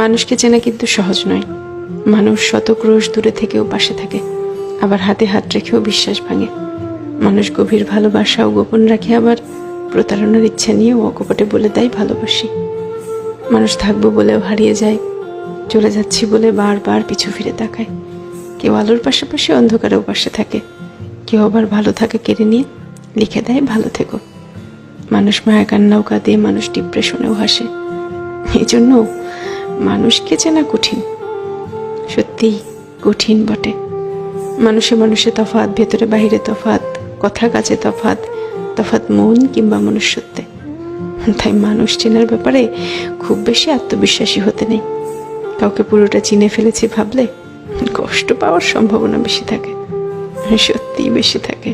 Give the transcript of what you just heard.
মানুষকে চেনা কিন্তু সহজ নয়। মানুষ শত ক্রোশ দূরে থেকেও পাশে থাকে, আবার হাতে হাত রেখেও বিশ্বাস ভাঙে। মানুষ গভীর ভালোবাসাও গোপন রাখে, আবার প্রতারণার ইচ্ছা নিয়েও অকপটে বলে দেয় ভালোবাসি। মানুষ থাকবো বলেও হারিয়ে যায়, চলে যাচ্ছি বলে বারবার পিছু ফিরে তাকায়। কেউ আলোর পাশাপাশি অন্ধকারেও পাশে থাকে, কেউ আবার ভালো থাকে কেড়ে নিয়ে লিখে দেয় ভালো থেকো। মানুষ মায়া কান্নাও কাঁদে, মানুষ ডিপ্রেশনেও হাসে। এই জন্য মানুষকে চেনা কঠিন, সত্যিই কঠিন বটে। মানুষে মানুষে তফাৎ, ভেতরে বাহিরে তফাৎ, কথা কাজে তফাৎ, তফাৎ মন কিংবা মনুষ্যত্বে। তাই মানুষ চেনার ব্যাপারে খুব বেশি আত্মবিশ্বাসী হতে নেই। কাউকে পুরোটা চিনে ফেলেছি ভাবলে কষ্ট পাওয়ার সম্ভাবনা বেশি থাকে, সত্যিই বেশি থাকে।